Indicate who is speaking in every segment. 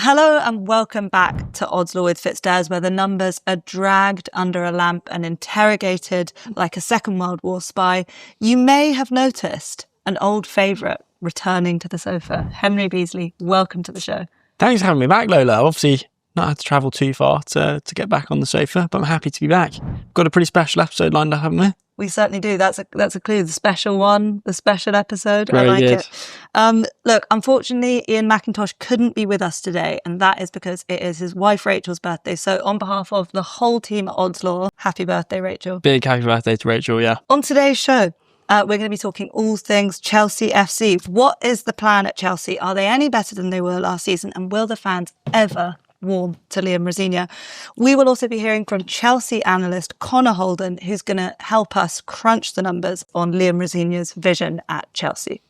Speaker 1: Hello and welcome back to Odds Law with Fitzdares, where the numbers are dragged under a lamp and interrogated like a Second World War spy. You may have noticed an old favourite returning to the sofa. Henry Beesley, welcome to the show.
Speaker 2: Thanks for having me back, Lola. Obviously not had to travel too far to get back on the sofa, but I'm happy to be back. Got a pretty special episode lined up, haven't we?
Speaker 1: We certainly do. That's a clue. The special one, the special episode.
Speaker 2: Very
Speaker 1: I like
Speaker 2: good.
Speaker 1: it. Look, unfortunately, Ian McIntosh couldn't be with us today, and that is because it is his wife Rachel's birthday. So on behalf of the whole team at Odds Law, happy birthday, Rachel.
Speaker 2: Big happy birthday to Rachel, yeah.
Speaker 1: On today's show, we're going to be talking all things Chelsea FC. What is the plan at Chelsea? Are they any better than they were last season? And will the fans ever warm to Liam Rosenior? We will also be hearing from Chelsea analyst Connor Holden, who's going to help us crunch the numbers on Liam Rosenior's vision at Chelsea.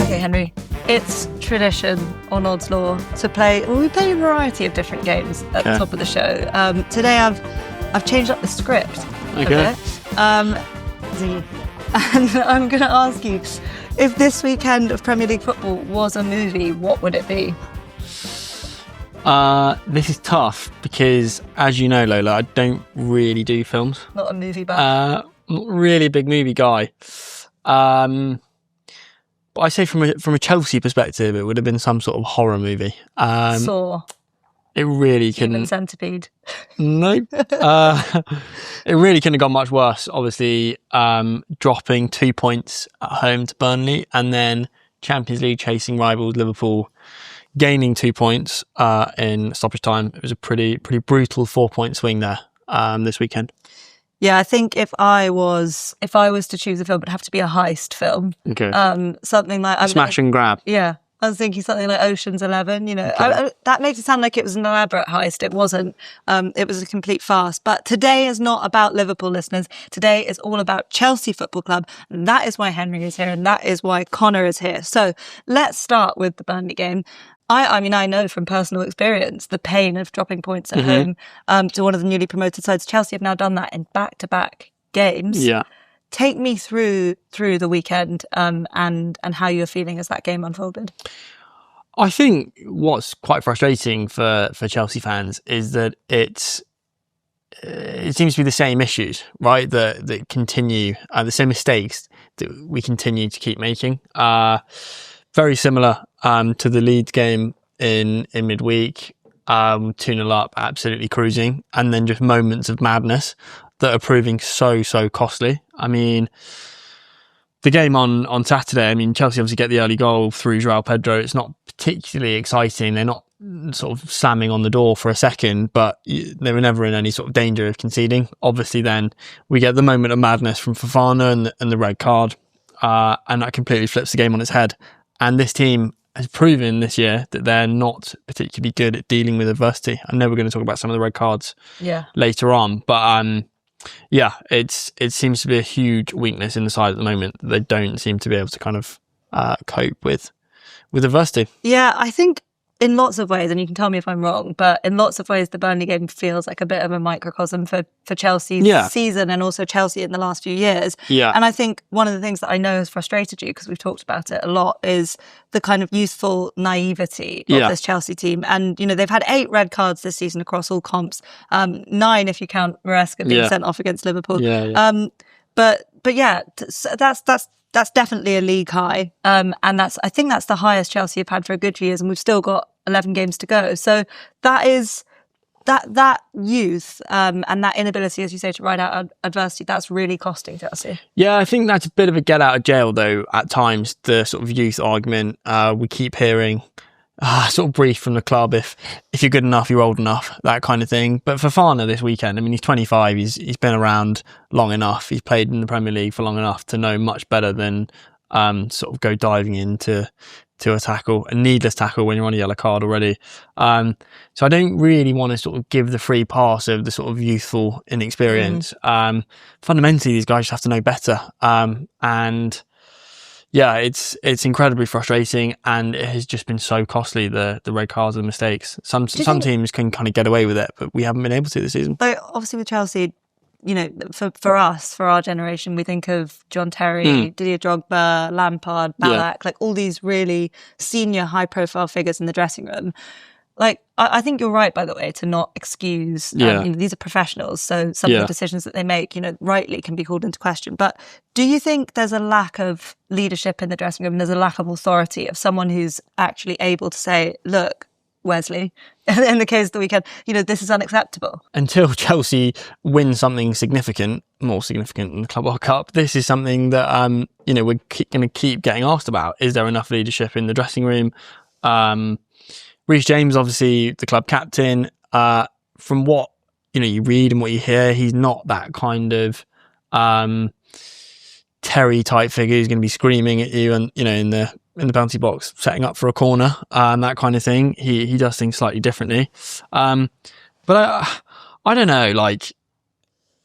Speaker 1: Okay, Henry. It's tradition on Odds Law to play. Well, we play a variety of different games at the top of the show. Today, I've changed up the script a bit. And I'm going to ask you, if this weekend of Premier League football was a movie, what would it be?
Speaker 2: This is tough because, as you know, Lola, I don't really do films.
Speaker 1: Not a movie buff.
Speaker 2: I'm not really a big movie guy. But I say from a Chelsea perspective, it would have been some sort of horror movie.
Speaker 1: Saw.
Speaker 2: It really couldn't.
Speaker 1: Human Centipede.
Speaker 2: Nope. It really couldn't have gone much worse. Obviously, dropping 2 points at home to Burnley, and then Champions League chasing rivals Liverpool gaining 2 points in stoppage time. It was a pretty brutal 4-point swing there this weekend.
Speaker 1: Yeah, I think if I was to choose a film, it'd have to be a heist film.
Speaker 2: Okay.
Speaker 1: Something like
Speaker 2: Smash and grab.
Speaker 1: Yeah. I was thinking something like Ocean's 11, you know.
Speaker 2: Okay.
Speaker 1: That makes it sound like it was an elaborate heist. It wasn't. It was a complete farce. But today is not about Liverpool, listeners. Today is all about Chelsea Football Club. And that is why Henry is here, and that is why Connor is here. So let's start with the Burnley game. I mean, I know from personal experience the pain of dropping points at home to one of the newly promoted sides. Chelsea have now done that in back-to-back games.
Speaker 2: Yeah.
Speaker 1: Take me through the weekend and how you're feeling as that game unfolded.
Speaker 2: I think what's quite frustrating for Chelsea fans is that it seems to be the same issues, right? That continue, the same mistakes that we continue to keep making. Very similar to the Leeds game in midweek. 2-0 up, absolutely cruising, and then just moments of madness that are proving so costly. I mean, the game on Saturday, I mean, Chelsea obviously get the early goal through João Pedro. It's not particularly exciting. They're not sort of slamming on the door for a second, but they were never in any sort of danger of conceding. Obviously, then we get the moment of madness from Fofana and the red card, and that completely flips the game on its head. And this team has proven this year that they're not particularly good at dealing with adversity. I know we're going to talk about some of the red cards later on, but yeah, it seems to be a huge weakness in the side at the moment. They don't seem to be able to kind of cope with adversity.
Speaker 1: Yeah, I think in lots of ways, and you can tell me if I'm wrong, but in lots of ways the Burnley game feels like a bit of a microcosm for Chelsea's season and also Chelsea in the last few years.
Speaker 2: Yeah.
Speaker 1: And I think one of the things that I know has frustrated you, because we've talked about it a lot, is the kind of youthful naivety of this Chelsea team. And, you know, they've had 8 red cards this season across all comps, 9 if you count Maresca being sent off against Liverpool. But yeah, that's definitely a league high. And I think that's the highest Chelsea have had for a good few years, and we've still got 11 games to go. So that is that youth and that inability, as you say, to ride out adversity, that's really costing Chelsea. Yeah,
Speaker 2: I think that's a bit of a get out of jail though at times, the sort of youth argument. We keep hearing sort of brief from the club, if you're good enough, you're old enough, that kind of thing. But Fofana this weekend, I mean, he's 25, he's been around long enough, he's played in the Premier League for long enough to know much better than sort of go diving into a tackle, a needless tackle when you're on a yellow card already. So I don't really want to sort of give the free pass of the sort of youthful inexperience. Fundamentally, these guys just have to know better. And yeah, it's incredibly frustrating, and it has just been so costly, the red cards and mistakes. Some teams can kind of get away with it, but we haven't been able to this season.
Speaker 1: Though obviously with Chelsea, for us, for our generation, we think of John Terry, Didier Drogba, Lampard, Ballack, like all these really senior, high-profile figures in the dressing room. Like, I think you're right, by the way, to not excuse, these are professionals, so some of the decisions that they make, rightly can be called into question. But do you think there's a lack of leadership in the dressing room, and there's a lack of authority of someone who's actually able to say, look, Wesley, in the case of the weekend, this is unacceptable?
Speaker 2: Until Chelsea win something significant, more significant than the Club World Cup, this is something that, we're going to keep getting asked about. Is there enough leadership in the dressing room? Reece James, obviously the club captain, from what you read and what you hear, he's not that kind of Terry type figure who's going to be screaming at you and in the penalty box setting up for a corner, that kind of thing. He does things slightly differently, but I don't know, like,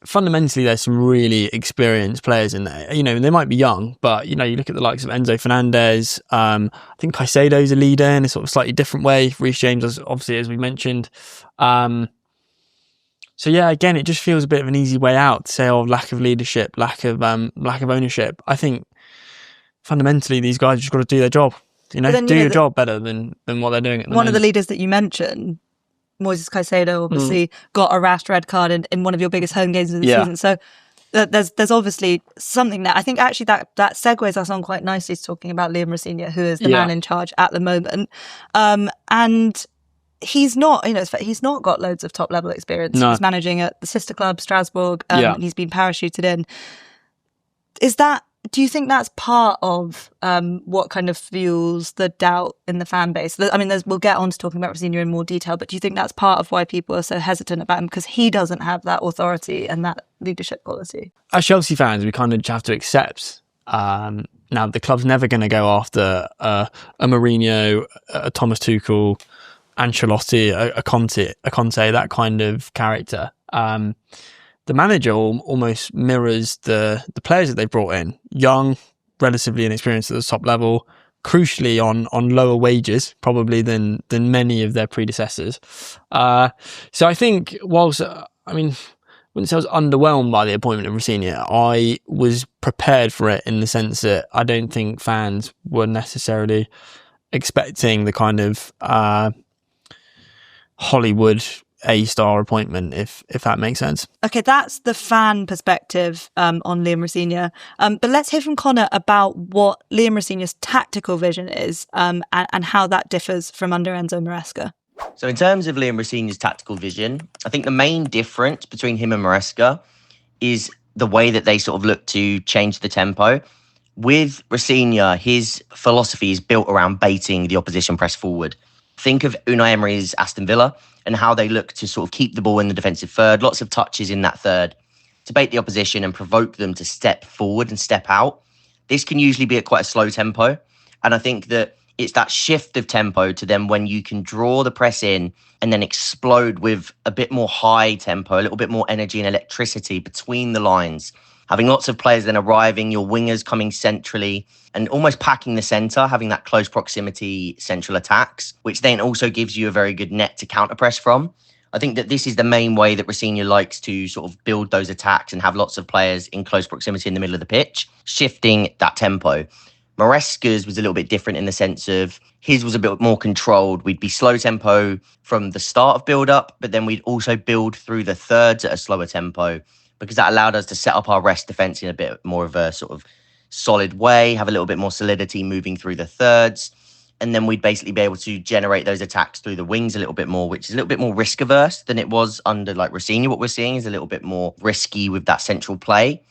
Speaker 2: fundamentally there's some really experienced players in there. They might be young, but you look at the likes of Enzo Fernandez. I think Caicedo's a leader in a sort of slightly different way. Reece James, obviously, as we mentioned. So yeah, again, it just feels a bit of an easy way out to say, lack of leadership, lack of ownership. I think fundamentally these guys just got to do their job. Do your job better than what they're doing at the moment.
Speaker 1: One of the leaders that you mentioned, Moises Caicedo, obviously got a rash red card in one of your biggest home games of the season. So there's obviously something there. I think actually that segues us on quite nicely to talking about Liam Rosenior, who is the man in charge at the moment. And he's not, he's not got loads of top level experience. No. He's managing at the sister club, Strasbourg, and he's been parachuted in. Do you think that's part of what kind of fuels the doubt in the fan base? I mean, we'll get on to talking about Rosenior in more detail, but do you think that's part of why people are so hesitant about him, because he doesn't have that authority and that leadership quality?
Speaker 2: As Chelsea fans, we kind of have to accept now the club's never going to go after a Mourinho, a Thomas Tuchel, Ancelotti, a Conte, that kind of character. The manager almost mirrors the players that they've brought in. Young, relatively inexperienced at the top level, crucially on lower wages, probably than many of their predecessors. So I think whilst, I wouldn't say I was underwhelmed by the appointment of Rosenior, I was prepared for it in the sense that I don't think fans were necessarily expecting the kind of Hollywood A-star appointment, if that makes sense.
Speaker 1: Okay, that's the fan perspective on Liam Rosenior. But let's hear from Connor about what Liam Rosenior's tactical vision is and how that differs from under Enzo Maresca.
Speaker 3: So in terms of Liam Rosenior's tactical vision, I think the main difference between him and Maresca is the way that they sort of look to change the tempo. With Rosenior, his philosophy is built around baiting the opposition press forward. Think of Unai Emery's Aston Villa and how they look to sort of keep the ball in the defensive third, lots of touches in that third, to bait the opposition and provoke them to step forward and step out. This can usually be at quite a slow tempo. And I think that it's that shift of tempo to then when you can draw the press in and then explode with a bit more high tempo, a little bit more energy and electricity between the lines. Having lots of players then arriving, your wingers coming centrally and almost packing the centre, having that close proximity central attacks, which then also gives you a very good net to counter-press from. I think that this is the main way that Rosenior likes to sort of build those attacks and have lots of players in close proximity in the middle of the pitch, shifting that tempo. Maresca's was a little bit different in the sense of his was a bit more controlled. We'd be slow tempo from the start of build-up, but then we'd also build through the thirds at a slower tempo, because that allowed us to set up our rest defence in a bit more of a sort of solid way, have a little bit more solidity moving through the thirds. And then we'd basically be able to generate those attacks through the wings a little bit more, which is a little bit more risk averse than it was under like Rosenior. What we're seeing is a little bit more risky with that central play,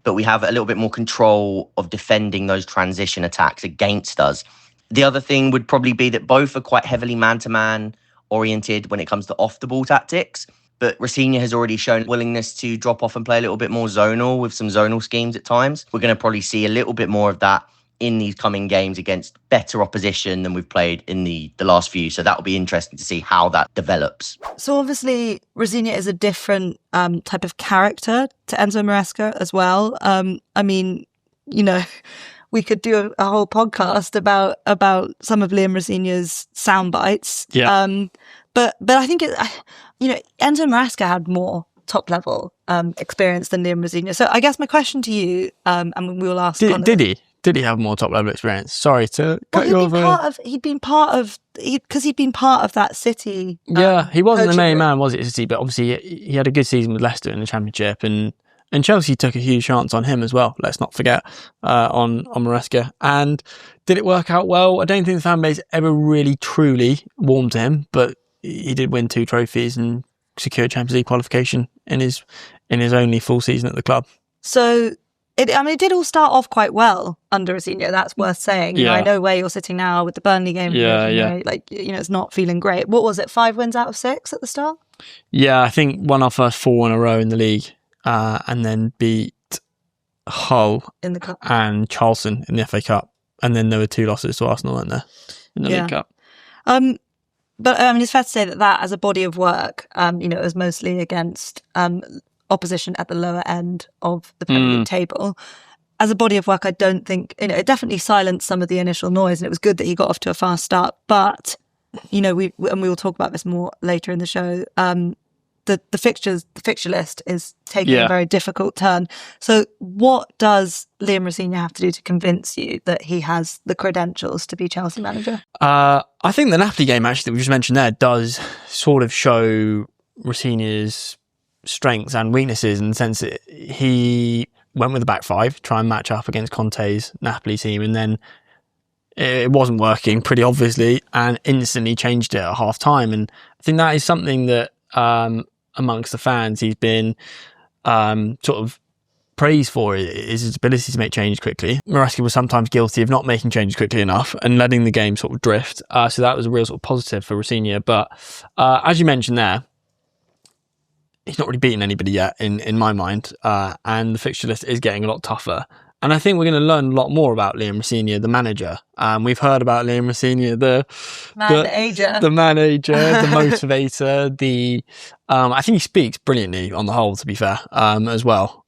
Speaker 3: but we have a little bit more control of defending those transition attacks against us. The other thing would probably be that both are quite heavily man-to-man oriented when it comes to off-the-ball tactics. But Rosenior has already shown willingness to drop off and play a little bit more zonal with some zonal schemes at times. We're going to probably see a little bit more of that in these coming games against better opposition than we've played in the last few. So that will be interesting to see how that develops.
Speaker 1: So obviously Rosenior is a different type of character to Enzo Maresca as well. I mean, we could do a whole podcast about some of Liam Rosenior's sound bites.
Speaker 2: Yeah.
Speaker 1: But I think Enzo Maresca had more top level experience than Liam Rosenior. So I guess my question to you, and we will ask.
Speaker 2: Did he have more top level experience? Sorry to cut you off.
Speaker 1: He'd been part of that City.
Speaker 2: Yeah, he wasn't the main
Speaker 1: group.
Speaker 2: man, was it, City? But obviously he had a good season with Leicester in the Championship, and Chelsea took a huge chance on him as well. Let's not forget on Maresca. And did it work out well? I don't think the fan base ever really truly warmed to him, but he did win 2 trophies and secure Champions League qualification in his only full season at the club.
Speaker 1: So it did all start off quite well under Rosenior. That's worth saying.
Speaker 2: Yeah.
Speaker 1: I know where you're sitting now with the Burnley game.
Speaker 2: Yeah.
Speaker 1: It's not feeling great. What was it? 5 wins out of 6 at the start?
Speaker 2: Yeah, I think won our first 4 in a row in the league, and then beat Hull
Speaker 1: in the cup
Speaker 2: and Charleston in the FA Cup, and then there were 2 losses to Arsenal, weren't there, in the League Cup.
Speaker 1: But it's fair to say that as a body of work, it was mostly against opposition at the lower end of the Premier League table. As a body of work, I don't think, it definitely silenced some of the initial noise, and it was good that he got off to a fast start. But, we will talk about this more later in the show. The fixture list is taking a very difficult turn. So what does Liam Rosenior have to do to convince you that he has the credentials to be Chelsea manager?
Speaker 2: I think the Napoli game, actually, that we just mentioned there, does sort of show Rosenior's strengths and weaknesses, in the sense that he went with the back 5 to try and match up against Conte's Napoli team, and then it wasn't working, pretty obviously, and instantly changed it at half time. And I think that is something that amongst the fans he's been sort of praised for, is his ability to make changes quickly. Maresca was sometimes guilty of not making changes quickly enough and letting the game sort of drift, so that was a real sort of positive for Rosenior. But as you mentioned there, he's not really beaten anybody yet in my mind, and the fixture list is getting a lot tougher. And I think we're going to learn a lot more about Liam Rosenior, the manager. We've heard about Liam Rosenior, the manager, the motivator, I think he speaks brilliantly on the whole, to be fair, as well.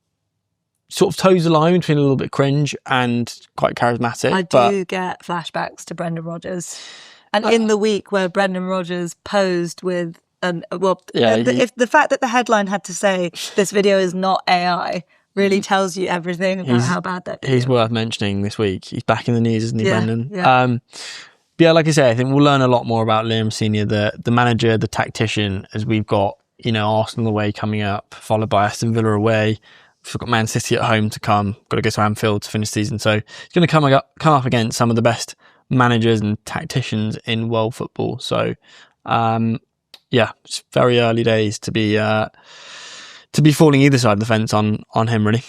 Speaker 2: Sort of toes the line between a little bit cringe and quite charismatic.
Speaker 1: I do get flashbacks to Brendan Rodgers. And in the week where Brendan Rodgers posed with, if the fact that the headline had to say, this video is not AI, really tells you everything about how bad that is.
Speaker 2: He's worth mentioning this week. He's back in the news, isn't he, Brendan?
Speaker 1: Yeah.
Speaker 2: Like I say, I think we'll learn a lot more about Liam Rosenior, the manager, the tactician, as we've got, Arsenal away coming up, followed by Aston Villa away. We've got Man City at home to come. Got to go to Anfield to finish the season. So he's going to come up against some of the best managers and tacticians in world football. So, it's very early days to be falling either side of the fence on him, really.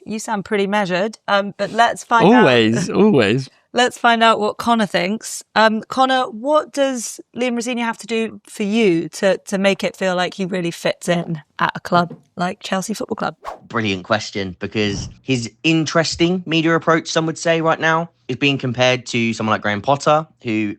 Speaker 1: You sound pretty measured, but let's find out.
Speaker 2: Always.
Speaker 1: Let's find out what Connor thinks. Connor, what does Liam Rosenior have to do for you to make it feel like he really fits in at a club like Chelsea Football Club?
Speaker 3: Brilliant question, because his interesting media approach, some would say right now, is being compared to someone like Graham Potter, who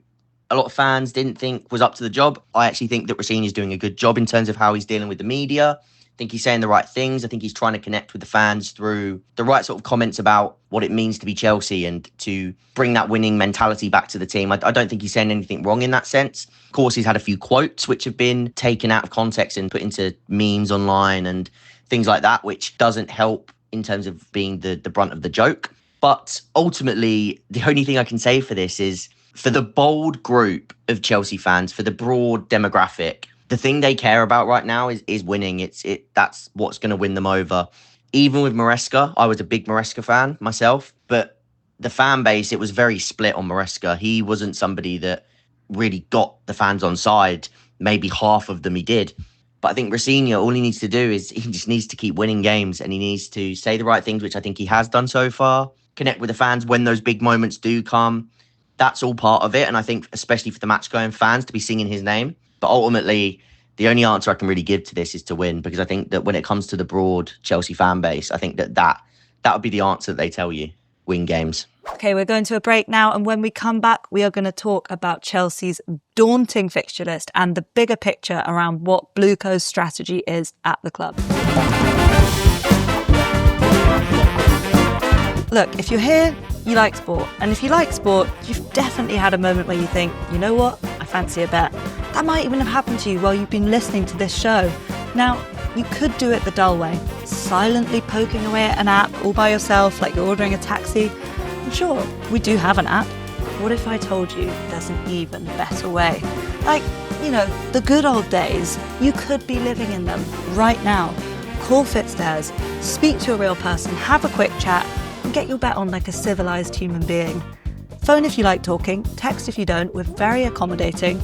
Speaker 3: a lot of fans didn't think was up to the job. I actually think that Rosenior is doing a good job in terms of how he's dealing with the media. I think he's saying the right things. I think he's trying to connect with the fans through the right sort of comments about what it means to be Chelsea and to bring that winning mentality back to the team. I don't think he's saying anything wrong in that sense. Of course, he's had a few quotes which have been taken out of context and put into memes online and things like that, which doesn't help in terms of being the brunt of the joke. But ultimately, the only thing I can say for this is, for the bold group of Chelsea fans, for the broad demographic, the thing they care about right now is winning. That's what's going to win them over. Even with Maresca, I was a big Maresca fan myself, but the fan base, it was very split on Maresca. He wasn't somebody that really got the fans on side. Maybe half of them he did. But I think Rosenior, all he needs to do is he just needs to keep winning games, and he needs to say the right things, which I think he has done so far. Connect with the fans when those big moments do come. That's all part of it. And I think especially for the match-going fans to be singing his name. But ultimately, the only answer I can really give to this is to win, because I think that when it comes to the broad Chelsea fan base, I think that would be the answer that they tell you: win games.
Speaker 1: Okay, we're going to a break now, and when we come back, we are going to talk about Chelsea's daunting fixture list and the bigger picture around what Blueco's strategy is at the club. Look, if you're here, you like sport. And if you like sport, you've definitely had a moment where you think, you know what, I fancy a bet. That might even have happened to you while you've been listening to this show. Now, You could do it the dull way, silently poking away at an app all by yourself like you're ordering a taxi. And sure, we do have an app. What if I told you there's an even better way? Like, the good old days. You could be living in them right now. Call Fitstairs, speak to a real person, have a quick chat, and get your bet on like a civilised human being. Phone if you like talking, text if you don't. We're very accommodating.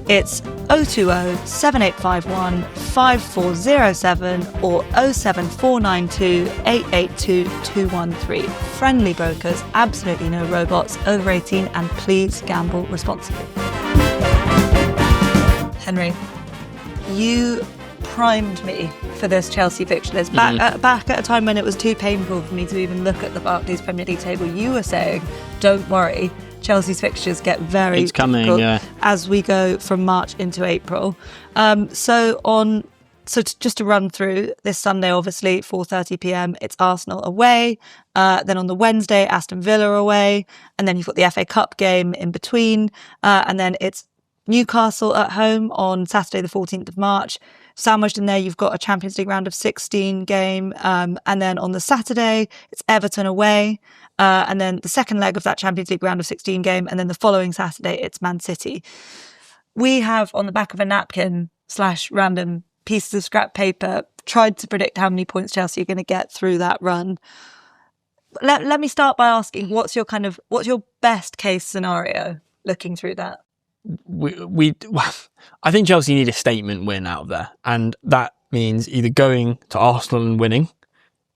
Speaker 1: It's 020 7851 5407 or 07492 882 213. Friendly brokers, absolutely no robots, over 18, and please gamble responsibly. Henry, you primed me for this Chelsea fixture list. Back at a time when it was too painful for me to even look at the Barclays Premier League table, you were saying, don't worry, Chelsea's fixtures get very difficult as we go from March into April. Just to run through, this Sunday, obviously, 4:30 p.m, it's Arsenal away. Then on the Wednesday, Aston Villa away. And then you've got the FA Cup game in between. And then it's Newcastle at home on Saturday, the 14th of March. Sandwiched in there, you've got a Champions League round of 16 game. And then on the Saturday, it's Everton away. And then the second leg of that Champions League round of 16 game. And then the following Saturday, it's Man City. We have, on the back of a napkin / random pieces of scrap paper, tried to predict how many points Chelsea are going to get through that run. Let me start by asking, what's your best case scenario looking through that?
Speaker 2: I think Chelsea need a statement win out of there, and that means either going to Arsenal and winning,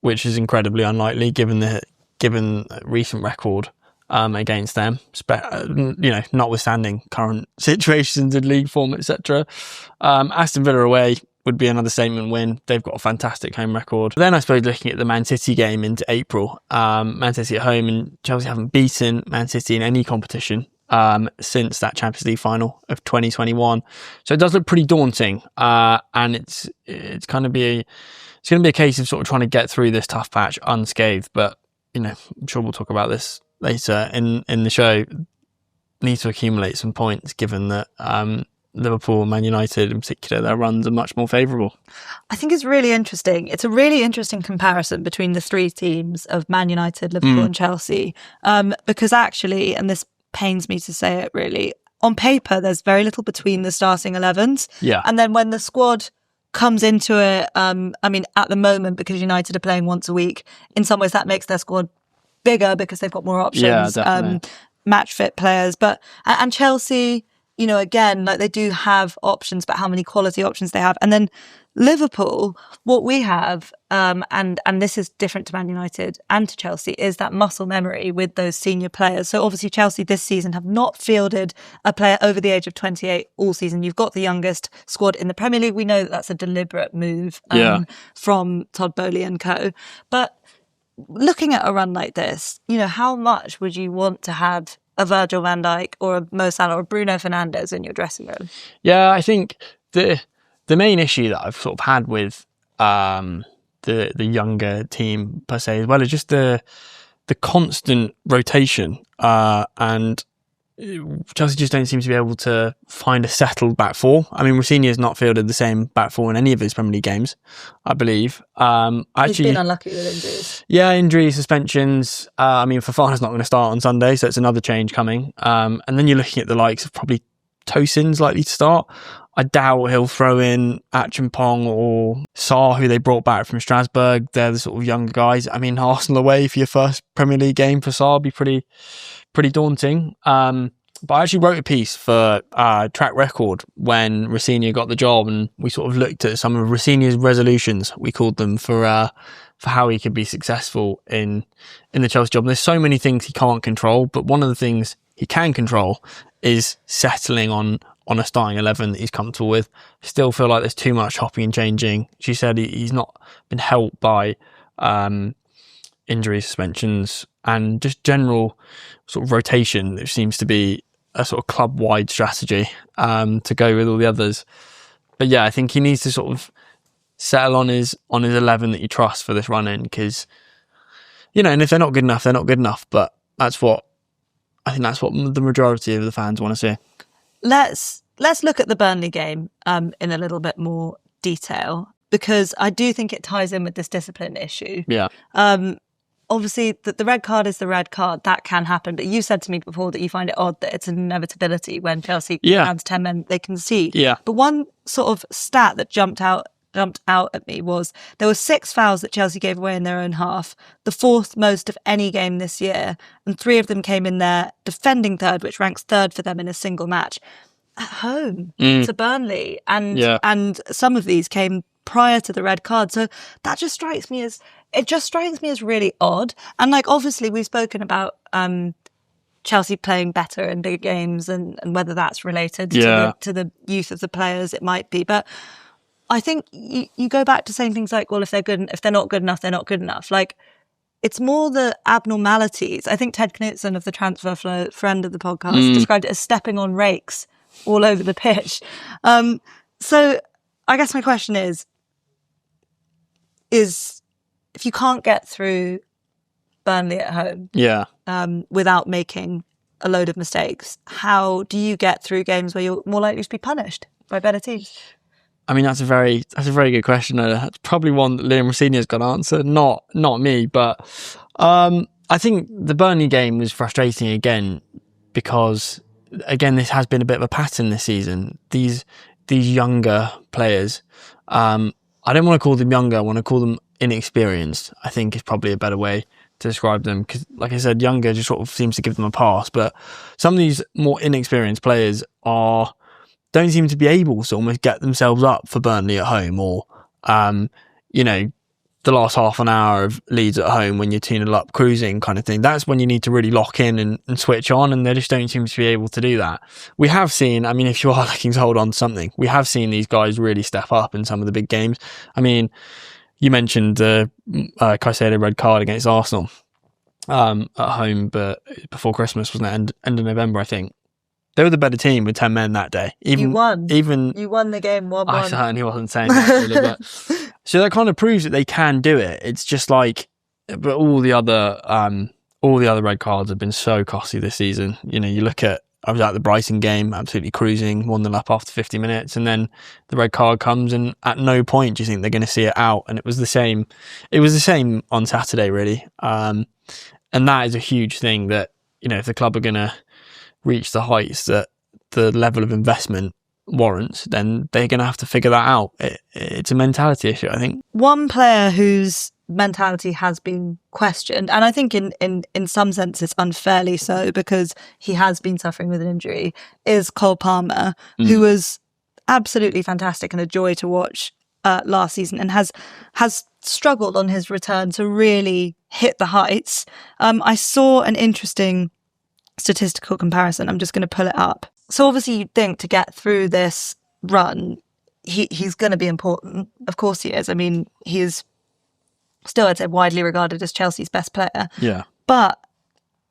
Speaker 2: which is incredibly unlikely given recent record against them, notwithstanding current situations in league form, etc. Aston Villa away would be another statement win. They've got a fantastic home record. Then I suppose looking at the Man City game into April, Man City at home, and Chelsea haven't beaten Man City in any competition since that Champions League final of 2021. So it does look pretty daunting, and it's going to be a case of sort of trying to get through this tough patch unscathed. But I'm sure we'll talk about this later in the show. Need to accumulate some points, given that Liverpool and Man United in particular, their runs are much more favourable.
Speaker 1: I think it's really interesting. It's a really interesting comparison between the three teams of Man United, Liverpool and Chelsea, because actually, and this pains me to say it really, on paper there's very little between the starting 11s.
Speaker 2: Yeah.
Speaker 1: And then when the squad comes into it, at the moment, because United are playing once a week, in some ways that makes their squad bigger because they've got more options, match fit players. But and Chelsea, again, like they do have options, but how many quality options they have. And then Liverpool, what we have, and this is different to Man United and to Chelsea, is that muscle memory with those senior players. So obviously Chelsea this season have not fielded a player over the age of 28 all season. You've got the youngest squad in the Premier League. We know that that's a deliberate move from Todd Boehly and co. But looking at a run like this, how much would you want to have a Virgil van Dijk or a Mo Salah or a Bruno Fernandes in your dressing room?
Speaker 2: Yeah, I think the main issue that I've sort of had with the younger team per se, as well, is just the constant rotation, and Chelsea just don't seem to be able to find a settled back four. I mean, Rosenior has not fielded the same back four in any of his Premier League games, I believe.
Speaker 1: He's been unlucky with injuries.
Speaker 2: Yeah, injuries, suspensions. Fofana's not going to start on Sunday, so it's another change coming. And then you're looking at the likes of probably Tosin's likely to start. I doubt he'll throw in Achimpong or Sarr, who they brought back from Strasbourg. They're the sort of younger guys. I mean, Arsenal away for your first Premier League game for Sarr would be pretty daunting. But I actually wrote a piece for Track Record when Rosenior got the job, and we sort of looked at some of Rosenior's resolutions, we called them, for how he could be successful in the Chelsea job. And there's so many things he can't control, but one of the things he can control is settling on a starting 11 that he's comfortable with. Still feel like there's too much hopping and changing. She said he's not been helped by injury, suspensions, and just general sort of rotation, which seems to be a sort of club-wide strategy to go with all the others. But yeah, I think he needs to sort of settle on his 11 that you trust for this run in, because and if they're not good enough, they're not good enough. But that's what the majority of the fans want to see.
Speaker 1: Let's look at the Burnley game in a little bit more detail. because I do think it ties in with this discipline issue.
Speaker 2: Yeah.
Speaker 1: Obviously, the red card is the red card. That can happen. But you said to me before that you find it odd that it's an inevitability when Chelsea hands 10 men, they concede.
Speaker 2: Yeah.
Speaker 1: But one sort of stat that jumped out at me was there were 6 fouls that Chelsea gave away in their own half, the 4th most of any game this year, and 3 of them came in their defending third, which ranks 3rd for them in a single match at home to Burnley, and some of these came prior to the red card. So that just strikes me as really odd. And like, obviously we've spoken about Chelsea playing better in bigger games and whether that's related to the youth of the players, it might be. But I think you go back to saying things like, well, if they're not good enough, they're not good enough. Like, it's more the abnormalities. I think Ted Knutson of the Transfer Flow, friend of the podcast, described it as stepping on rakes all over the pitch. So I guess my question is if you can't get through Burnley at home without making a load of mistakes, how do you get through games where you're more likely to be punished by better teams?
Speaker 2: I mean, that's a very good question. That's probably one that Liam Rosenior's got to answer, not me. But I think the Burnley game was frustrating again because, again, this has been a bit of a pattern this season. These younger players, I don't want to call them younger. I want to call them inexperienced, I think is probably a better way to describe them. Because, like I said, younger just sort of seems to give them a pass. But some of these more inexperienced players don't seem to be able to almost get themselves up for Burnley at home, or the last half an hour of Leeds at home when you're 2-0 up cruising kind of thing. That's when you need to really lock in and switch on, and they just don't seem to be able to do that. We have seen, I mean, if you are looking to hold on to something, we have seen these guys really step up in some of the big games. I mean, you mentioned Caicedo red card against Arsenal at home, but before Christmas, wasn't it? End of November, I think. They were the better team with 10 men that day.
Speaker 1: You won the game 1-1.
Speaker 2: I certainly wasn't saying that really, but so that kind of proves that they can do it. It's just like, but all the other red cards have been so costly this season. You know, you look at, I was at the Brighton game, absolutely cruising, 1-0 up after 50 minutes, and then the red card comes, and at no point do you think they're going to see it out. And it was the same. It was the same on Saturday, really. And that is a huge thing that, you know, if the club are going to reach the heights that the level of investment warrants, then they're going to have to figure that out. It's a mentality issue, I think.
Speaker 1: One player whose mentality has been questioned, and I think in some sense it's unfairly so because he has been suffering with an injury, is Cole Palmer, who was absolutely fantastic and a joy to watch last season, and has struggled on his return to really hit the heights. I saw an interesting statistical comparison. I'm just going to pull it up. So obviously you'd think to get through this run, he's going to be important. Of course he is. I mean, he is still, I'd say, widely regarded as Chelsea's best player.
Speaker 2: Yeah.
Speaker 1: But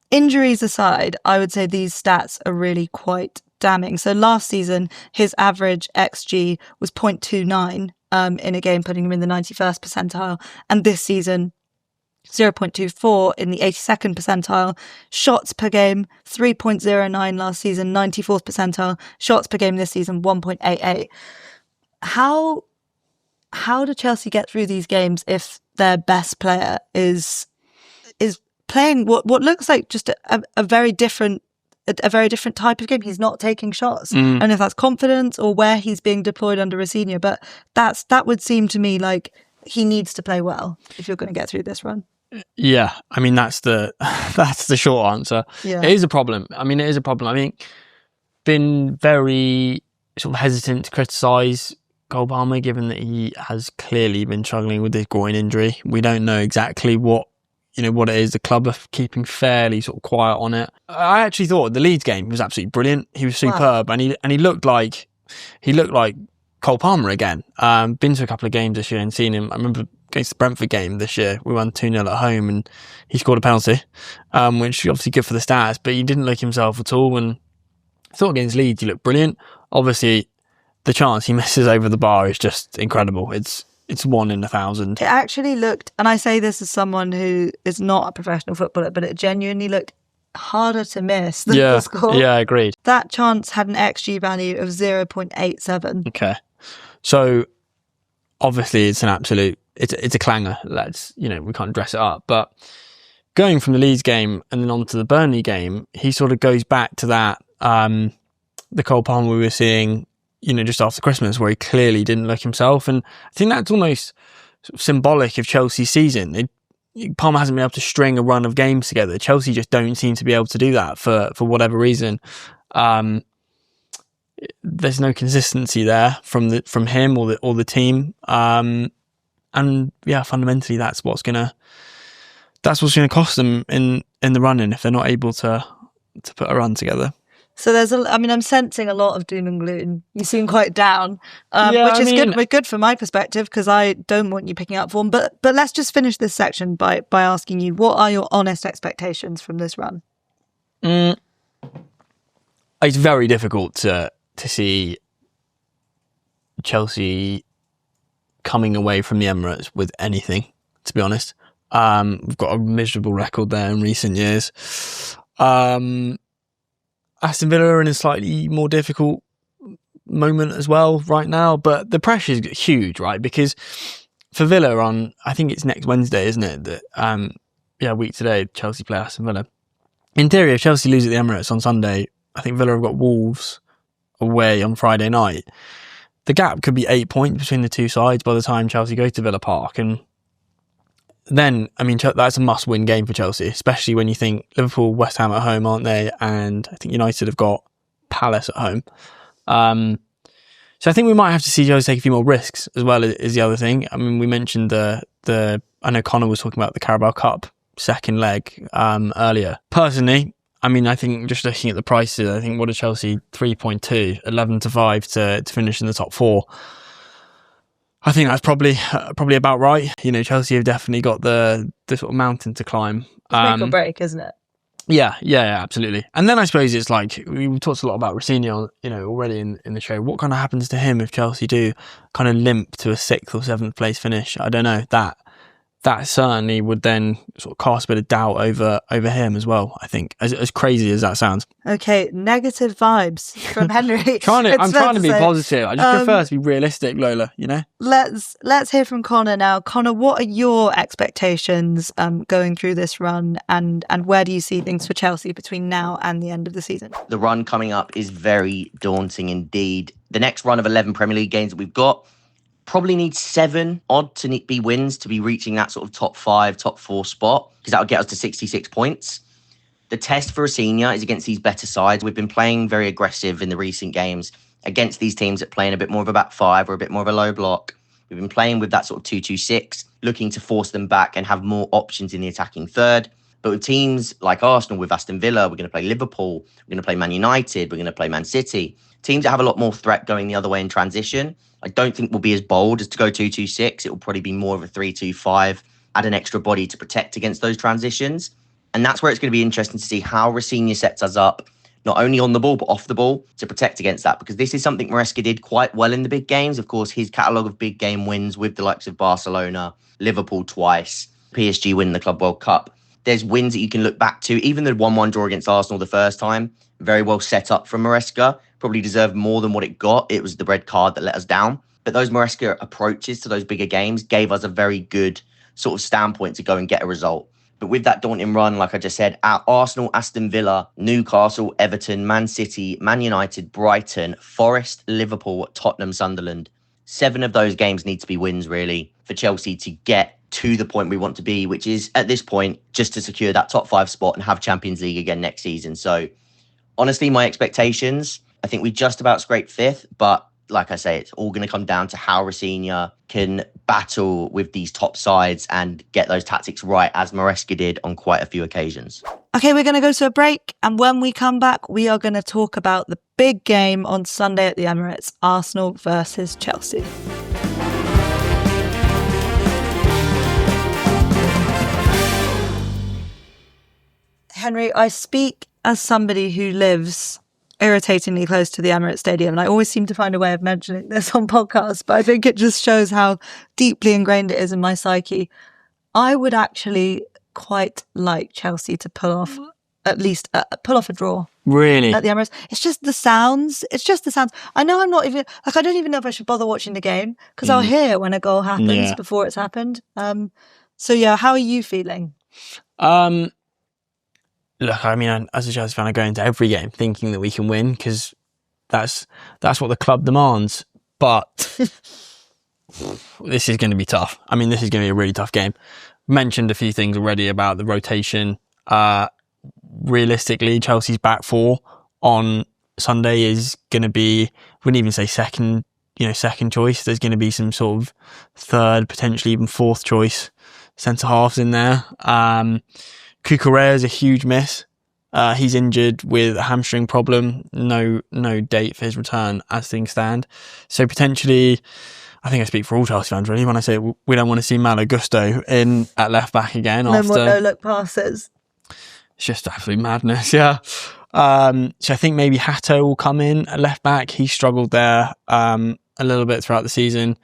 Speaker 1: injuries aside, I would say these stats are really quite damning. So last season, his average XG was 0.29 in a game, putting him in the 91st percentile. And this season, 0.24 in the 82nd percentile. Shots per game, 3.09 last season, 94th percentile. Shots per game this season, 1.88. How do Chelsea get through these games if their best player is playing what looks like just a very different type of game? He's not taking shots. And if that's confidence or where he's being deployed under Rosenior, but that would seem to me like he needs to play well if you're going to get through this run.
Speaker 2: Yeah, I mean that's the short answer.
Speaker 1: Yeah.
Speaker 2: It is a problem. I mean, it is a problem. I mean, been very sort of hesitant to criticise Cole Palmer, given that he has clearly been struggling with this groin injury. We don't know exactly what it is. The club are keeping fairly sort of quiet on it. I actually thought the Leeds game was absolutely brilliant. He was superb, and he looked like Cole Palmer again. Been to a couple of games this year and seen him. I remember against the Brentford game this year, we won 2-0 at home and he scored a penalty, which is obviously good for the stats, but he didn't look himself at all. And I thought against Leeds he looked brilliant. Obviously, the chance he misses over the bar is just incredible. It's 1 in 1,000.
Speaker 1: It actually looked, and I say this as someone who is not a professional footballer, but it genuinely looked harder to miss than the score.
Speaker 2: Yeah, agreed.
Speaker 1: That chance had an XG value of 0.87.
Speaker 2: Okay. So obviously it's an absolute, it's a clanger. Let's, we can't dress it up. But going from the Leeds game and then on to the Burnley game, he sort of goes back to that, the Cole Palmer we were seeing, just after Christmas, where he clearly didn't look himself. And I think that's almost sort of symbolic of Chelsea's season. Palmer hasn't been able to string a run of games together. Chelsea just don't seem to be able to do that for whatever reason. There's no consistency there from him or the team. And yeah, fundamentally that's what's gonna cost them in the run-in if they're not able to put a run together.
Speaker 1: So I'm sensing a lot of doom and gloom. You seem quite down, which is good from my perspective, because I don't want you picking up form. But let's just finish this section by asking you, what are your honest expectations from this run?
Speaker 2: It's very difficult to see Chelsea coming away from the Emirates with anything, to be honest. We've got a miserable record there in recent years. Aston Villa are in a slightly more difficult moment as well right now, but the pressure is huge, right? Because for Villa I think it's next Wednesday, isn't it? That week today, Chelsea play Aston Villa. In theory, if Chelsea lose at the Emirates on Sunday, I think Villa have got Wolves away on Friday night. The gap could be 8 points between the two sides by the time Chelsea go to Villa Park, and then, that's a must-win game for Chelsea, especially when you think Liverpool, West Ham at home, aren't they? And I think United have got Palace at home. So I think we might have to see Chelsea take a few more risks as well, is the other thing. We mentioned I know Connor was talking about the Carabao Cup second leg earlier. Personally, I think just looking at the prices, I think what is Chelsea 3.2, 11-5 to finish in the top four. I think that's probably about right. Chelsea have definitely got the sort of mountain to climb.
Speaker 1: Make or break, isn't it?
Speaker 2: Yeah, absolutely. And then I suppose it's like, we talked a lot about Rosenior, already in the show. What kind of happens to him if Chelsea do kind of limp to a 6th or 7th place finish? I don't know. That certainly would then sort of cast a bit of doubt over him as well, I think, as crazy as that sounds.
Speaker 1: Okay, negative vibes from Henry.
Speaker 2: I'm trying to be positive. I just prefer to be realistic, Lola,
Speaker 1: Let's hear from Connor now. Connor, what are your expectations going through this run, and where do you see things for Chelsea between now and the end of the season?
Speaker 3: The run coming up is very daunting indeed. The next run of 11 Premier League games that we've got probably needs 7 odd to be wins to be reaching that sort of top 5, top 4 spot, because that would get us to 66 points. The test for Rosenior is against these better sides. We've been playing very aggressive in the recent games against these teams that play in a bit more of a back 5 or a bit more of a low block. We've been playing with that sort of 2-2-6, looking to force them back and have more options in the attacking third. But with teams like Arsenal, with Aston Villa, we're going to play Liverpool, we're going to play Man United, we're going to play Man City. Teams that have a lot more threat going the other way in transition. I don't think we'll be as bold as to go 2-2-6. It will probably be more of a 3-2-5, add an extra body to protect against those transitions. And that's where it's going to be interesting to see how Rosenior sets us up, not only on the ball, but off the ball, to protect against that. Because this is something Maresca did quite well in the big games. Of course, his catalogue of big game wins with the likes of Barcelona, Liverpool twice, PSG winning the Club World Cup. There's wins that you can look back to. Even the 1-1 draw against Arsenal the first time, very well set up from Maresca. Probably deserved more than what it got. It was the red card that let us down. But those Maresca approaches to those bigger games gave us a very good sort of standpoint to go and get a result. But with that daunting run, like I just said, at Arsenal, Aston Villa, Newcastle, Everton, Man City, Man United, Brighton, Forest, Liverpool, Tottenham, Sunderland. 7 of those games need to be wins, really, for Chelsea to get to the point we want to be, which is, at this point, just to secure that top 5 spot and have Champions League again next season. So, honestly, my expectations, I think we just about scraped 5th, but like I say, it's all going to come down to how Rosenior can battle with these top sides and get those tactics right, as Maresca did on quite a few occasions.
Speaker 1: Okay, we're going to go to a break, and when we come back, we are going to talk about the big game on Sunday at the Emirates, Arsenal versus Chelsea. Henry, I speak as somebody who lives irritatingly close to the Emirates Stadium, and I always seem to find a way of mentioning this on podcasts, but I think it just shows how deeply ingrained it is in my psyche. I would actually quite like Chelsea to pull off at least pull off a draw.
Speaker 2: Really?
Speaker 1: At the Emirates. It's just the sounds. I know I'm not even, like, I don't even know if I should bother watching the game because I'll hear when a goal happens before it's happened. So yeah, how are you feeling?
Speaker 2: Look, I mean, as a Chelsea fan, I go into every game thinking that we can win because that's what the club demands. But this is going to be tough. I mean, this is going to be a really tough game. Mentioned a few things already about the rotation. Realistically, Chelsea's back four on Sunday is going to be, wouldn't even say second choice. There's going to be some sort of third, potentially even fourth choice centre halves in there. Cucurella is a huge miss. He's injured with a hamstring problem. No date for his return as things stand. So potentially, I think I speak for all Chelsea fans really when I say we don't want to see Malo Gusto in at left back again.
Speaker 1: No more no-look passes.
Speaker 2: It's just absolute madness, yeah. So I think maybe Hato will come in at left back. He struggled there a little bit throughout the season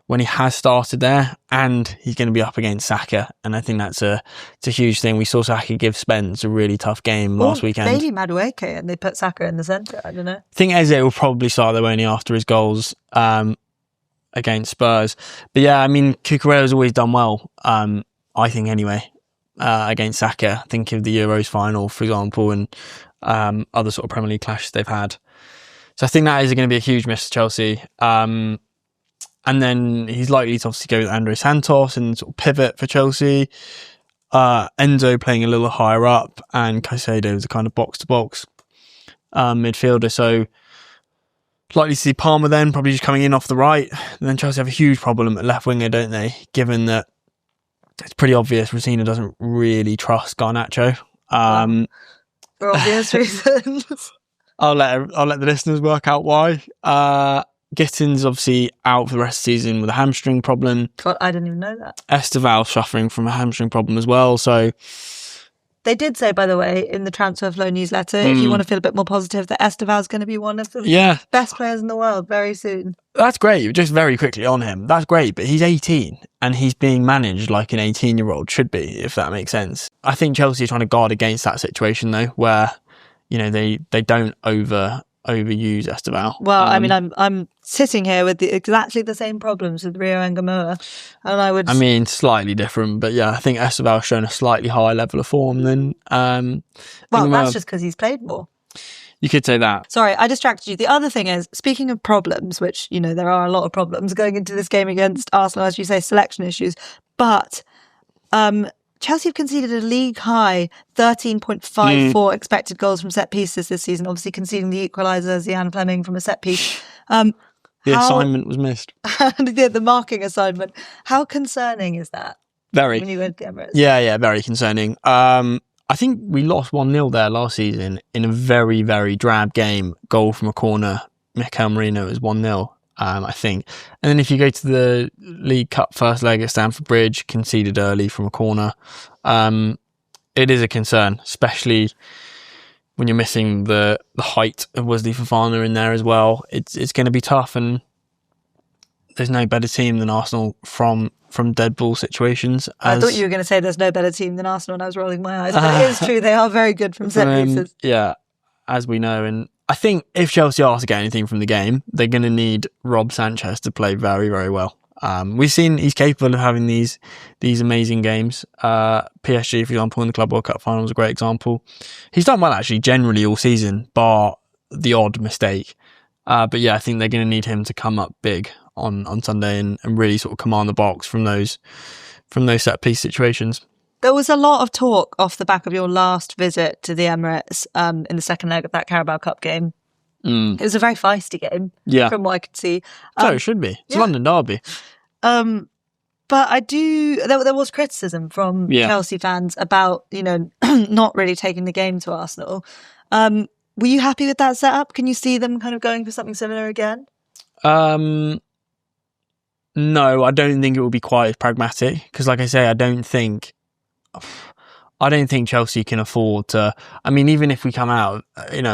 Speaker 2: when he has started there, and he's going to be up against Saka, and I think it's a huge thing. We saw Saka give Spence a really tough game last weekend.
Speaker 1: Maybe Madueke, and they put Saka in the centre. I don't know. I
Speaker 2: think Eze will probably start though only after his goals against Spurs. But yeah, I mean, Cucurella's always done well. I think anyway. Against Saka, think of the Euros final, for example, and other sort of Premier League clashes they've had. So I think that is going to be a huge miss to Chelsea. And then he's likely to obviously go with Andre Santos and sort of pivot for Chelsea. Enzo playing a little higher up, and Caicedo is a kind of box-to-box midfielder. So likely to see Palmer then, probably just coming in off the right. And then Chelsea have a huge problem at left winger, don't they? Given that it's pretty obvious Rosenior doesn't really trust Garnacho.
Speaker 1: For obvious reasons.
Speaker 2: I'll let the listeners work out why. Gittins obviously out for the rest of the season with a hamstring problem.
Speaker 1: God, I didn't even know that.
Speaker 2: Esteval suffering from a hamstring problem as well. So
Speaker 1: they did say, by the way, in the Transfer Flow newsletter, if you want to feel a bit more positive, that Esteval's going to be one of the best players in the world very soon.
Speaker 2: That's great. Just very quickly on him. That's great, but he's 18 and he's being managed like an 18-year-old should be, if that makes sense. I think Chelsea are trying to guard against that situation though, where they don't overuse Esteval.
Speaker 1: Well, I mean, I'm sitting here with exactly the same problems with Rio and Gamboa, and I mean,
Speaker 2: slightly different, but yeah, I think Esteval's shown a slightly higher level of form than.
Speaker 1: Well, that's just because he's played more.
Speaker 2: You could say that.
Speaker 1: Sorry, I distracted you. The other thing is, speaking of problems, which there are a lot of problems going into this game against Arsenal, as you say, selection issues, but Chelsea have conceded a league-high 13.54 expected goals from set pieces this season, obviously conceding the equaliser, Zian Fleming, from a set piece.
Speaker 2: Assignment was missed.
Speaker 1: The marking assignment. How concerning is that?
Speaker 2: Very.
Speaker 1: When you went to Emirates?
Speaker 2: Yeah, very concerning. I think we lost 1-0 there last season in a very, very drab game. Goal from a corner. Mikel Merino was 1-0. I think. And then if you go to the League Cup first leg at Stamford Bridge, conceded early from a corner, it is a concern, especially when you're missing the height of Wesley Fofana in there as well. It's going to be tough, and there's no better team than Arsenal from dead ball situations.
Speaker 1: I thought you were going to say there's no better team than Arsenal, and I was rolling my eyes. But it is true, they are very good from set pieces.
Speaker 2: Yeah, as we know, and I think if Chelsea are to get anything from the game, they're going to need Rob Sanchez to play very, very well. We've seen he's capable of having these amazing games. PSG, for example, in the Club World Cup final was a great example. He's done well, actually, generally all season, bar the odd mistake. But yeah, I think they're going to need him to come up big on Sunday and really sort of command the box from those set-piece situations.
Speaker 1: There was a lot of talk off the back of your last visit to the Emirates in the second leg of that Carabao Cup game. It was a very feisty game, from what I could see.
Speaker 2: So it should be. It's a London derby.
Speaker 1: But there was criticism from Chelsea fans about, not really taking the game to Arsenal. Were you happy with that setup? Can you see them kind of going for something similar again?
Speaker 2: No, I don't think it will be quite as pragmatic because, like I say, I don't think Chelsea can afford to. I mean, even if we come out,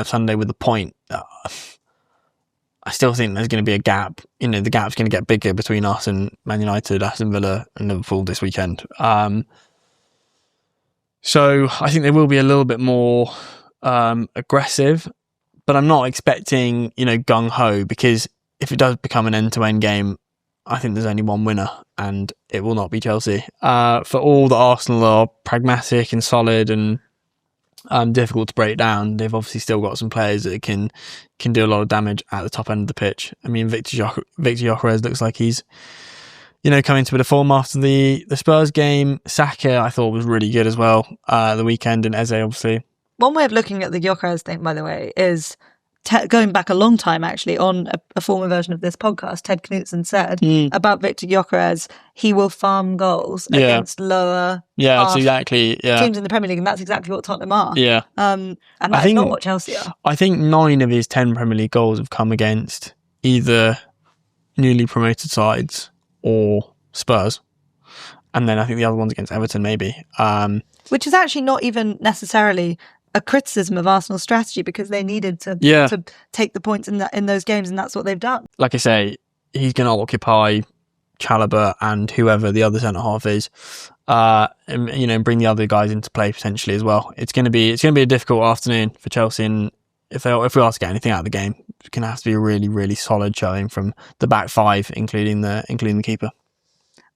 Speaker 2: Sunday with a point, I still think there's going to be a gap. The gap's going to get bigger between us and Man United, Aston Villa, and Liverpool this weekend. So I think they will be a little bit more aggressive, but I'm not expecting, gung-ho, because if it does become an end-to-end game, I think there's only one winner, and it will not be Chelsea. For all that Arsenal are pragmatic and solid and difficult to break down, they've obviously still got some players that can do a lot of damage at the top end of the pitch. I mean, Victor Gyökeres looks like he's coming to a bit of form after the Spurs game. Saka, I thought, was really good as well the weekend, and Eze, obviously.
Speaker 1: One way of looking at the Gyökeres thing, by the way, is going back a long time, actually, on a former version of this podcast, Ted Knutson said about Victor Gyökeres, he will farm goals against lower
Speaker 2: that's exactly
Speaker 1: teams in the Premier League, and that's exactly what Tottenham are.
Speaker 2: Yeah.
Speaker 1: And that's not what Chelsea are.
Speaker 2: I think 9 of his 10 Premier League goals have come against either newly promoted sides or Spurs. And then I think the other one's against Everton, maybe.
Speaker 1: Which is actually not even necessarily a criticism of Arsenal's strategy, because they needed to take the points in those games, and that's what they've done.
Speaker 2: Like I say, he's going to occupy Chalobah and whoever the other centre half is, and bring the other guys into play potentially as well. It's going to be a difficult afternoon for Chelsea, and if we are to get anything out of the game, it's going to have to be a really, really solid showing from the back five, including the keeper.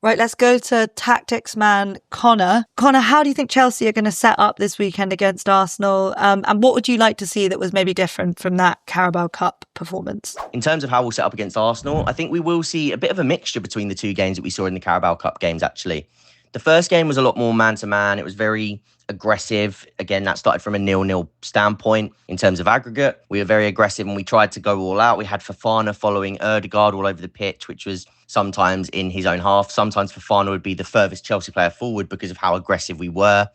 Speaker 1: Right, let's go to tactics man Connor. Connor, how do you think Chelsea are going to set up this weekend against Arsenal? And what would you like to see that was maybe different from that Carabao Cup performance?
Speaker 3: In terms of how we'll set up against Arsenal, I think we will see a bit of a mixture between the two games that we saw in the Carabao Cup games, actually. The first game was a lot more man-to-man. It was very aggressive. Again, that started from a 0-0 standpoint in terms of aggregate. We were very aggressive and we tried to go all out. We had Fofana following Ødegaard all over the pitch, which was sometimes in his own half. Sometimes Fofana would be the furthest Chelsea player forward because of how aggressive we were.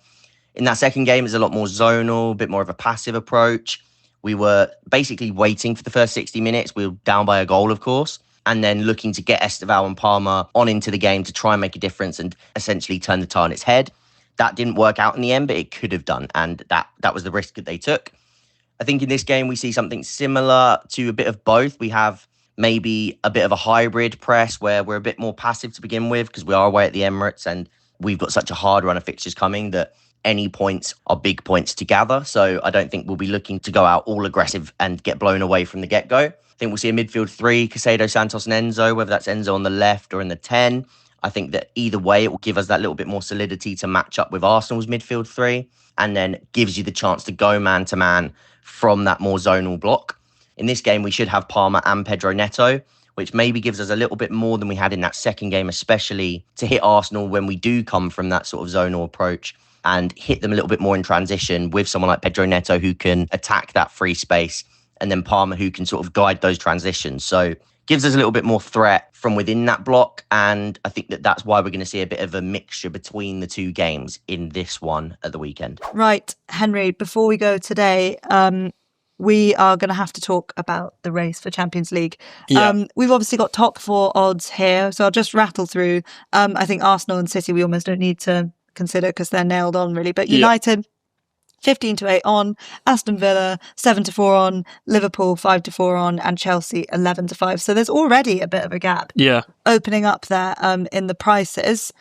Speaker 3: In that second game, it was a lot more zonal, a bit more of a passive approach. We were basically waiting for the first 60 minutes. We were down by a goal, of course, and then looking to get Esteval and Palmer on into the game to try and make a difference and essentially turn the tie on its head. That didn't work out in the end, but it could have done, and that was the risk that they took. I think in this game, we see something similar to a bit of both. We have maybe a bit of a hybrid press where we're a bit more passive to begin with because we are away at the Emirates and we've got such a hard run of fixtures coming that any points are big points to gather. So I don't think we'll be looking to go out all aggressive and get blown away from the get-go. I think we'll see a midfield 3, Caicedo, Santos and Enzo, whether that's Enzo on the left or in the 10. I think that either way, it will give us that little bit more solidity to match up with Arsenal's midfield 3 and then gives you the chance to go man-to-man from that more zonal block. In this game, we should have Palmer and Pedro Neto, which maybe gives us a little bit more than we had in that second game, especially to hit Arsenal when we do come from that sort of zonal approach and hit them a little bit more in transition with someone like Pedro Neto who can attack that free space and then Palmer who can sort of guide those transitions. So gives us a little bit more threat from within that block. And I think that that's why we're going to see a bit of a mixture between the two games in this one at the weekend.
Speaker 1: Right, Henry, before we go today, we are going to have to talk about the race for Champions League.
Speaker 2: Yeah.
Speaker 1: We've obviously got top 4 odds here, so I'll just rattle through. I think Arsenal and City we almost don't need to consider because they're nailed on really. But United, 15-8 on, Aston Villa 7-4 on, Liverpool 5-4 on, and Chelsea 11-5. So there's already a bit of a gap opening up there in the prices.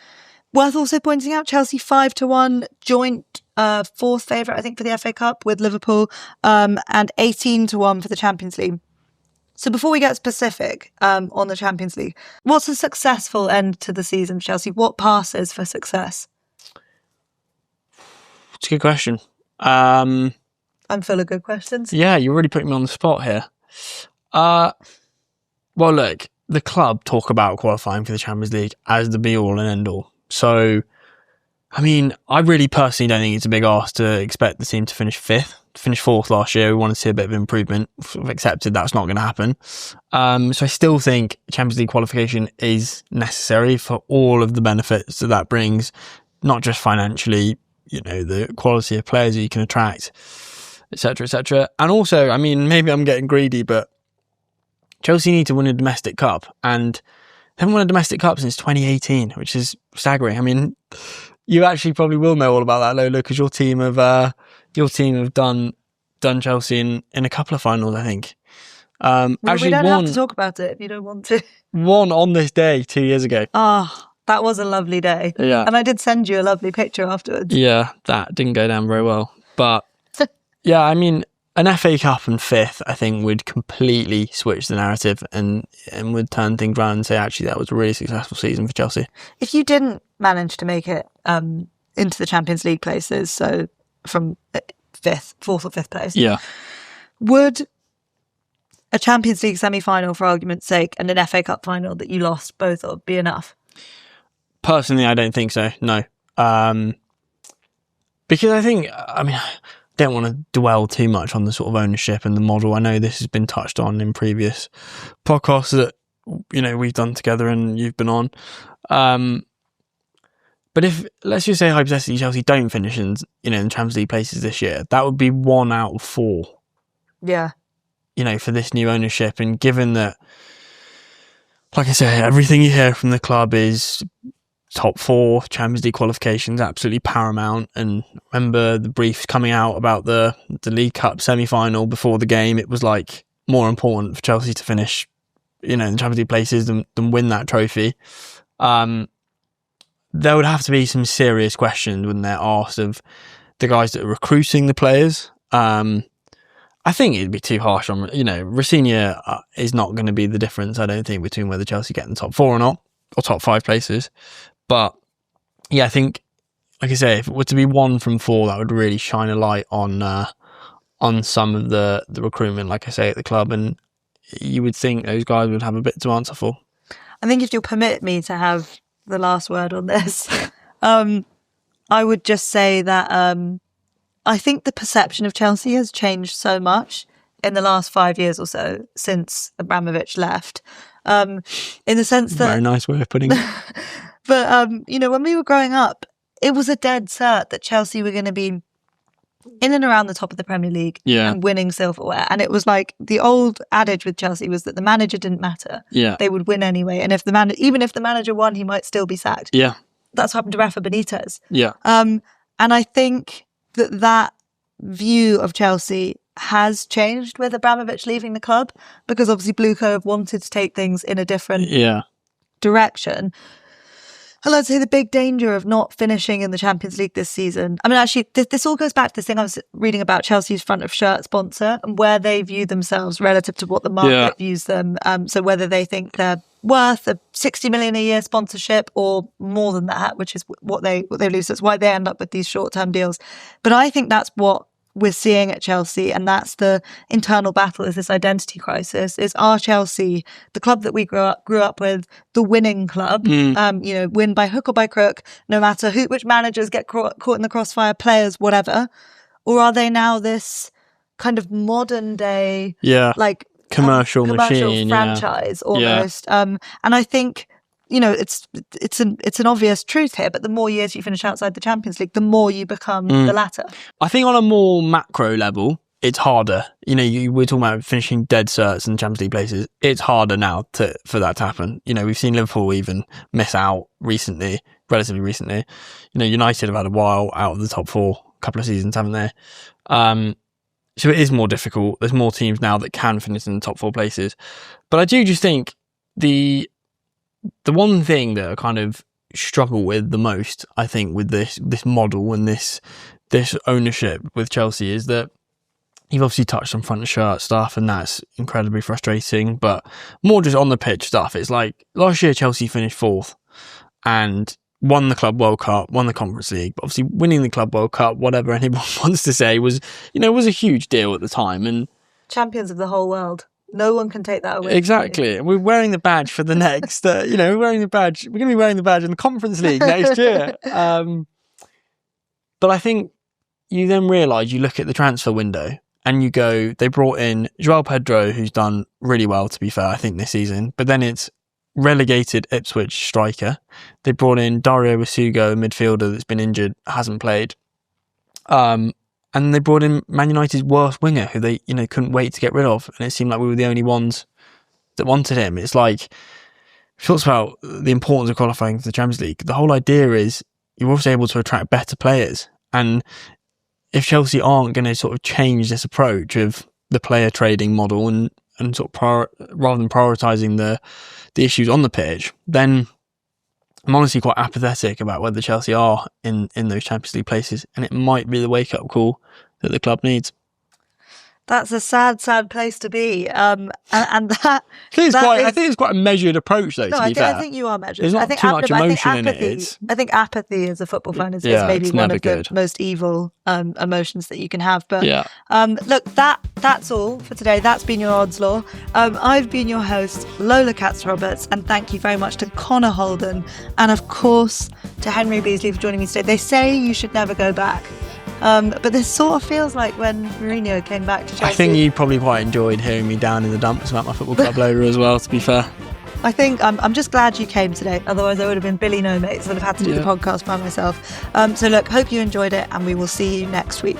Speaker 1: Worth also pointing out Chelsea 5-1, joint 4th favourite I think for the FA Cup with Liverpool, and 18-1 for the Champions League. So before we get specific on the Champions League, what's a successful end to the season for Chelsea? What passes for success?
Speaker 2: It's a good question.
Speaker 1: I'm full of good questions.
Speaker 2: Yeah, you're really putting me on the spot here. Well, look, the club talk about qualifying for the Champions League as the be-all and end-all. So, I mean, I really personally don't think it's a big ask to expect the team to finish 5th. Finished 4th last year. We want to see a bit of improvement. We've accepted that's not going to happen. So I still think Champions League qualification is necessary for all of the benefits that brings, not just financially, the quality of players that you can attract, etc., etc. And also, I mean, maybe I'm getting greedy, but Chelsea need to win a domestic cup, and they haven't won a domestic cup since 2018, which is staggering. I mean, you actually probably will know all about that, Lola, because your team have done Chelsea in a couple of finals, I think.
Speaker 1: Actually, we don't have to talk about it if you don't want to.
Speaker 2: Won on this day 2 years ago.
Speaker 1: Oh, That was a lovely day.
Speaker 2: Yeah.
Speaker 1: And I did send you a lovely picture afterwards.
Speaker 2: Yeah, that didn't go down very well. But yeah, I mean, an FA Cup and 5th, I think, would completely switch the narrative and would turn things around and say, actually, that was a really successful season for Chelsea.
Speaker 1: If you didn't manage to make it into the Champions League places, so from 4th or 5th place, would a Champions League semi-final, for argument's sake, and an FA Cup final that you lost both of be enough?
Speaker 2: Personally, I don't think so, no. Because I think, I don't want to dwell too much on the sort of ownership and the model. I know this has been touched on in previous podcasts that, we've done together and you've been on. But if, let's just say hypothetically, Chelsea don't finish in the Champions League places this year, that would be 1 out of 4.
Speaker 1: Yeah.
Speaker 2: For this new ownership. And given that, like I say, everything you hear from the club is top 4 Champions League qualifications, absolutely paramount. And remember the briefs coming out about the League Cup semi-final before the game, it was like more important for Chelsea to finish, in the Champions League places than win that trophy. There would have to be some serious questions when they're asked of the guys that are recruiting the players. I think it'd be too harsh on, Rosenior is not going to be the difference, I don't think, between whether Chelsea get in the top 4 or not, or top 5 places. But yeah, I think, like I say, if it were to be 1 from 4, that would really shine a light on some of the recruitment, like I say, at the club. And you would think those guys would have a bit to answer for.
Speaker 1: I think if you'll permit me to have the last word on this, I would just say that I think the perception of Chelsea has changed so much in the last 5 years or so since Abramovich left, in the sense that...
Speaker 2: Very nice way of putting it.
Speaker 1: But, when we were growing up, it was a dead cert that Chelsea were going to be in and around the top of the Premier League and winning silverware. And it was like the old adage with Chelsea was that the manager didn't matter.
Speaker 2: Yeah.
Speaker 1: They would win anyway. And even if the manager won, he might still be sacked.
Speaker 2: Yeah.
Speaker 1: That's what happened to Rafa Benitez.
Speaker 2: Yeah.
Speaker 1: And I think that view of Chelsea has changed with Abramovich leaving the club, because obviously Bluco have wanted to take things in a different direction. And I'd say the big danger of not finishing in the Champions League this season. Actually, this all goes back to this thing I was reading about Chelsea's front of shirt sponsor and where they view themselves relative to what the market views them. So whether they think they're worth a 60 million a year sponsorship or more than that, which is what they lose. That's why they end up with these short-term deals. But I think that's what we're seeing at Chelsea, and that's the internal battle, is this identity crisis. Is our Chelsea, the club that we grew up with, the winning club, win by hook or by crook, no matter which managers get caught in the crossfire, players, whatever, or are they now this kind of modern day
Speaker 2: commercial machine
Speaker 1: franchise almost? And I think it's an obvious truth here, but the more years you finish outside the Champions League, the more you become the latter.
Speaker 2: I think on a more macro level, it's harder. We're talking about finishing dead certs in Champions League places. It's harder now for that to happen. We've seen Liverpool even miss out relatively recently. United have had a while out of the top 4, a couple of seasons, haven't they? So it is more difficult. There's more teams now that can finish in the top 4 places. But I do just think the one thing that I kind of struggle with the most, I think, with this model and this ownership with Chelsea is that you've obviously touched on front of shirt stuff, and that's incredibly frustrating, but more just on the pitch stuff. It's like last year Chelsea finished 4th and won the Club World Cup, won the Conference League, but obviously winning the Club World Cup, whatever anyone wants to say, was a huge deal at the time. And
Speaker 1: champions of the whole world. No one can take that away.
Speaker 2: Exactly. And we're wearing the badge for the next, we're wearing the badge. We're going to be wearing the badge in the Conference League next year. But I think you then realise, you look at the transfer window and you go, they brought in João Pedro, who's done really well, to be fair, I think, this season. But then it's relegated Ipswich striker. They brought in Dario Wasugo, a midfielder that's been injured, hasn't played. And they brought in Man United's worst winger, who they, couldn't wait to get rid of. And it seemed like we were the only ones that wanted him. It's like, it talks about the importance of qualifying for the Champions League. The whole idea is you're also able to attract better players. And if Chelsea aren't going to sort of change this approach of the player trading model and sort of rather than prioritising the issues on the pitch, then I'm honestly quite apathetic about whether Chelsea are in those Champions League places, and it might be the wake-up call that the club needs.
Speaker 1: That's a sad, sad place to be. And that
Speaker 2: I think it's quite a measured approach, though.
Speaker 1: No,
Speaker 2: to be fair,
Speaker 1: I think you are measured.
Speaker 2: There's not too much emotion in it.
Speaker 1: I think apathy as a football fan is maybe one of the most evil emotions that you can have. But look, that's all for today. That's been your Odds Law. I've been your host, Lola Katz-Roberts, and thank you very much to Connor Holden and, of course, to Henry Beesley for joining me today. They say you should never go back. But this sort of feels like when Mourinho came back to Chelsea.
Speaker 2: I think you probably quite enjoyed hearing me down in the dumps about my football club Lola as well, to be fair.
Speaker 1: I think I'm just glad you came today. Otherwise, I would have been Billy No Mates. I would have had to do the podcast by myself. So look, hope you enjoyed it, and we will see you next week.